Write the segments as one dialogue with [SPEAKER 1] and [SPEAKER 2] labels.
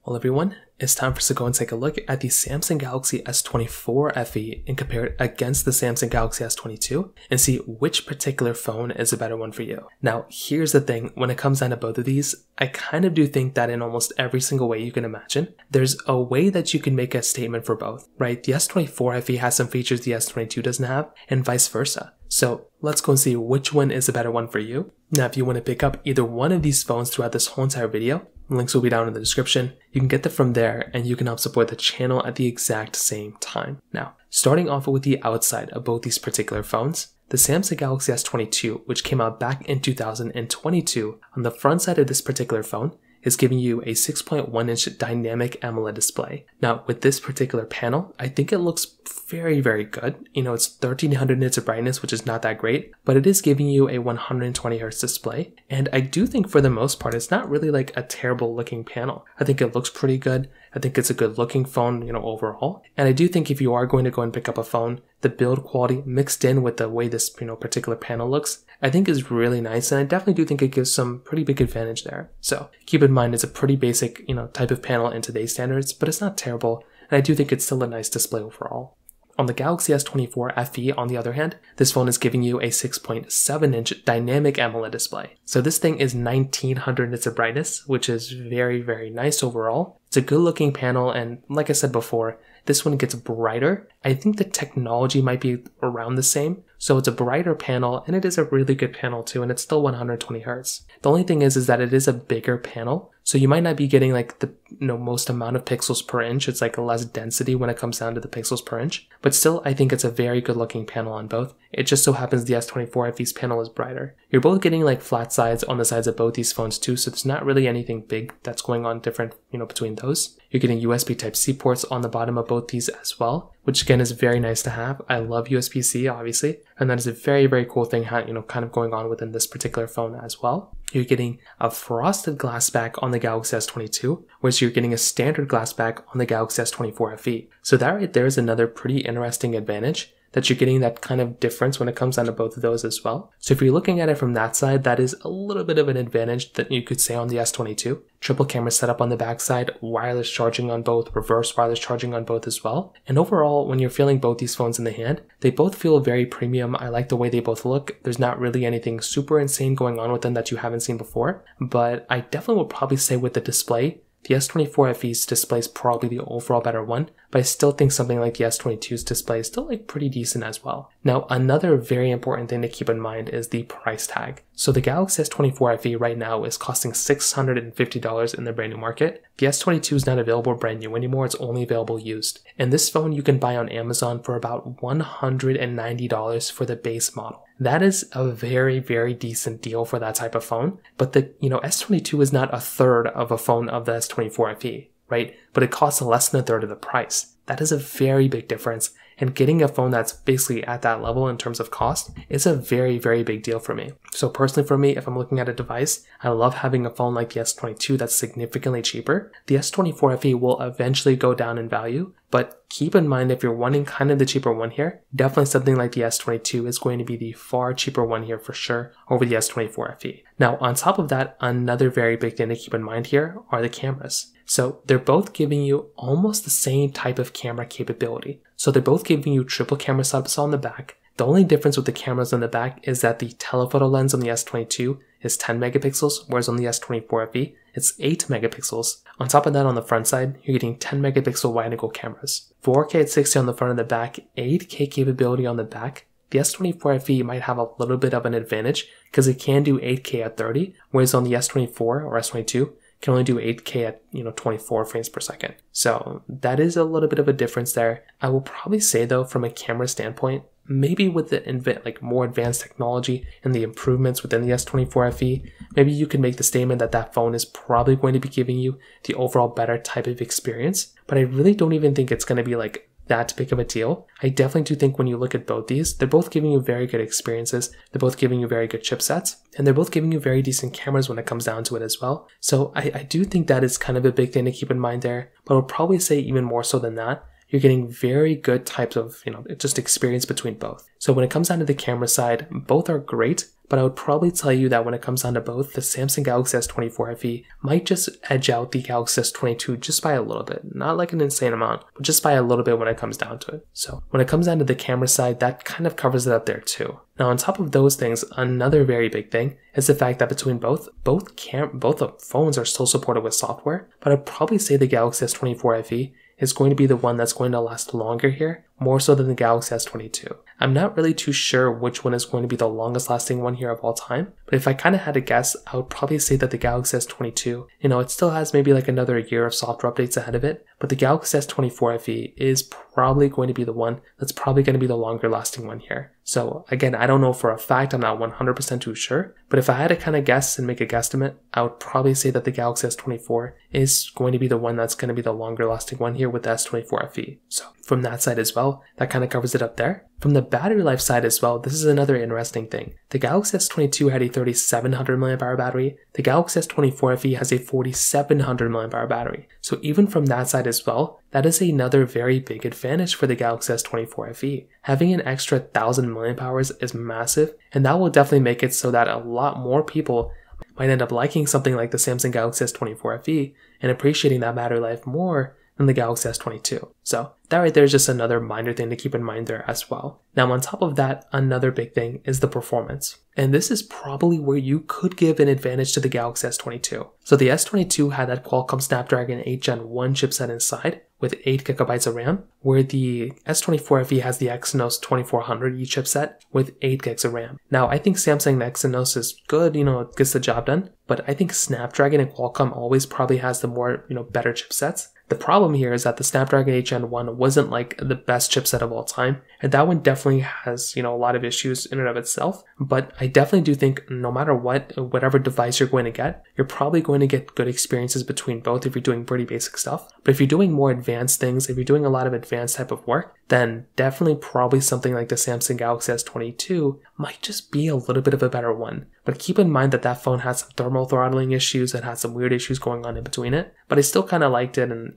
[SPEAKER 1] Well everyone, it's time for us to go and take a look at the Samsung Galaxy S24 FE and compare it against the Samsung Galaxy S22 and see which particular phone is a better one for you. Now here's the thing, when it comes down to both of these, I kind of do think that in almost every single way you can imagine, there's a way that you can make a statement for both, right? The S24 FE has some features the S22 doesn't have and vice versa. So let's go and see which one is a better one for you. Now if you want to pick up either one of these phones throughout this whole entire video, links will be down in the description. You can get them from there and you can help support the channel at the exact same time. Now, starting off with the outside of both these particular phones, the Samsung Galaxy S22, which came out back in 2022, on the front side of this particular phone, is giving you a 6.1-inch dynamic AMOLED display. Now, with this particular panel, I think it looks very, very good. You know, it's 1300 nits of brightness, which is not that great, but it is giving you a 120 Hz display. And I do think for the most part, it's not really like a terrible looking panel. I think it looks pretty good. I think it's a good looking phone, you know, overall. And I do think if you are going to go and pick up a phone, the build quality mixed in with the way this, particular panel looks, I think is really nice. And I definitely do think it gives some pretty big advantage there. So keep in mind, it's a pretty basic, type of panel in today's standards, but it's not terrible. And I do think it's still a nice display overall. On the Galaxy S24 FE, on the other hand, this phone is giving you a 6.7-inch dynamic AMOLED display. So this thing is 1900 nits of brightness, which is very, very nice overall. It's a good looking panel, and like I said before, this one gets brighter. I think the technology might be around the same. So it's a brighter panel, and it is a really good panel too, and it's still 120 Hz. The only thing is that it is a bigger panel, so you might not be getting like the most amount of pixels per inch. It's like less density when it comes down to the pixels per inch, but still I think it's a very good looking panel on both. It just so happens the S24 FE's panel is brighter. You're both getting like flat sides on the sides of both these phones too, so there's not really anything big that's going on different, between those. You're getting USB Type-C ports on the bottom of both these as well, which again is very nice to have. I love USB-C obviously, and that is a very, very cool thing, kind of going on within this particular phone as well. You're getting a frosted glass back on the Galaxy S22, whereas you're getting a standard glass back on the Galaxy S24 FE. So that right there is another pretty interesting advantage, that you're getting that kind of difference when it comes down to both of those as well. So if you're looking at it from that side, that is a little bit of an advantage that you could say on the S22. Triple camera setup on the backside, wireless charging on both, reverse wireless charging on both as well. And overall, when you're feeling both these phones in the hand, they both feel very premium. I like the way they both look. There's not really anything super insane going on with them that you haven't seen before, but I definitely would probably say with the display, the S24 FE's display is probably the overall better one, but I still think something like the S22's display is still pretty decent as well. Now, another very important thing to keep in mind is the price tag. So the Galaxy S24 FE right now is costing $650 in the brand new market. The S22 is not available brand new anymore, it's only available used. And this phone you can buy on Amazon for about $190 for the base model. That is a very, very decent deal for that type of phone. But the S22 is not a third of a phone of the S24 FE, right? But it costs less than a third of the price. That is a very big difference. And getting a phone that's basically at that level in terms of cost is a very, very big deal for me. So personally for me, if I'm looking at a device, I love having a phone like the S22 that's significantly cheaper. The S24 FE will eventually go down in value, but keep in mind if you're wanting kind of the cheaper one here, definitely something like the S22 is going to be the far cheaper one here for sure over the S24 FE. Now on top of that, another very big thing to keep in mind here are the cameras. So they're both giving you almost the same type of camera capability. So they're both giving you triple camera setups on the back. The only difference with the cameras on the back is that the telephoto lens on the S22 is 10 megapixels, whereas on the S24 FE, it's 8 megapixels. On top of that, on the front side, you're getting 10 megapixel wide-angle cameras. 4K at 60 on the front and the back, 8K capability on the back. The S24 FE might have a little bit of an advantage because it can do 8K at 30, whereas on the S24 or S22, can only do 8K at 24 frames per second. So that is a little bit of a difference there. I will probably say though, from a camera standpoint, maybe with the more advanced technology and the improvements within the S24 FE, maybe you can make the statement that that phone is probably going to be giving you the overall better type of experience. But I really don't even think it's going to be that big of a deal. I definitely do think when you look at both these, they're both giving you very good experiences. They're both giving you very good chipsets, and they're both giving you very decent cameras when it comes down to it as well. So I do think that is kind of a big thing to keep in mind there, but I would probably say even more so than that, you're getting very good types of, just experience between both. So when it comes down to the camera side, both are great, but I would probably tell you that when it comes down to both, the Samsung Galaxy S24 FE might just edge out the Galaxy S22 just by a little bit. Not like an insane amount, but just by a little bit when it comes down to it. So when it comes down to the camera side, that kind of covers it up there too. Now on top of those things, another very big thing is the fact that between both the phones are still supported with software, but I'd probably say the Galaxy S24 FE is going to be the one that's going to last longer here, more so than the Galaxy S22. I'm not really too sure which one is going to be the longest lasting one here of all time, but if I kind of had to guess, I would probably say that the Galaxy S22, it still has maybe like another year of software updates ahead of it, but the Galaxy S24 FE is probably going to be the one that's probably going to be the longer lasting one here. So again, I don't know for a fact, I'm not 100% too sure, but if I had to kind of guess and make a guesstimate, I would probably say that the Galaxy S24 is going to be the one that's going to be the longer lasting one here with the S24 FE. So from that side as well, that kind of covers it up there. From the battery life side as well, this is another interesting thing. The Galaxy S22 had a 3700 mAh battery. The Galaxy S24 FE has a 4700 mAh battery. So even from that side as well, that is another very big advantage for the Galaxy S24 FE. Having an extra 1000 mAh is massive, and that will definitely make it so that a lot more people might end up liking something like the Samsung Galaxy S24 FE and appreciating that battery life more than the Galaxy S22. So that right there is just another minor thing to keep in mind there as well. Now on top of that, another big thing is the performance. And this is probably where you could give an advantage to the Galaxy S22. So the S22 had that Qualcomm Snapdragon 8 Gen 1 chipset inside with 8GB of RAM, where the S24 FE has the Exynos 2400E chipset with 8GB of RAM. Now I think Samsung Exynos is good, it gets the job done, but I think Snapdragon and Qualcomm always probably has the more, better chipsets. The problem here is that the Snapdragon 8 Gen 1 wasn't like the best chipset of all time, and that one definitely has, a lot of issues in and of itself, but I definitely do think no matter whatever device you're going to get, you're probably going to get good experiences between both if you're doing pretty basic stuff. But if you're doing more advanced things, if you're doing a lot of advanced type of work, then definitely probably something like the Samsung Galaxy S22 might just be a little bit of a better one. But keep in mind that that phone had some thermal throttling issues, it had some weird issues going on in between it, but I still kind of liked it, and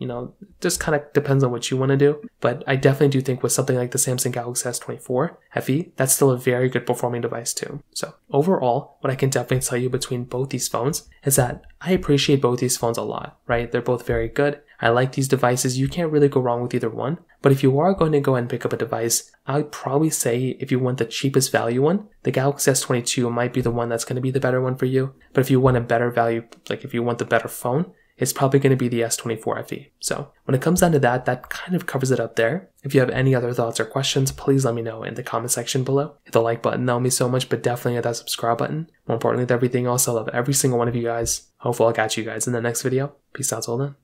[SPEAKER 1] just kind of depends on what you want to do. But I definitely do think with something like the Samsung Galaxy S24 FE, that's still a very good performing device too. So overall, what I can definitely tell you between both these phones is that I appreciate both these phones a lot, right? They're both very good. I like these devices. You can't really go wrong with either one. But if you are going to go and pick up a device, I would probably say if you want the cheapest value one, the Galaxy S22 might be the one that's going to be the better one for you. But if you want a better value, like if you want the better phone, it's probably going to be the S24 FE. So when it comes down to that, that kind of covers it up there. If you have any other thoughts or questions, please let me know in the comment section below. Hit the like button, that would mean so much, but definitely hit that subscribe button. More importantly than everything else, I love every single one of you guys. Hopefully I'll catch you guys in the next video. Peace out till then.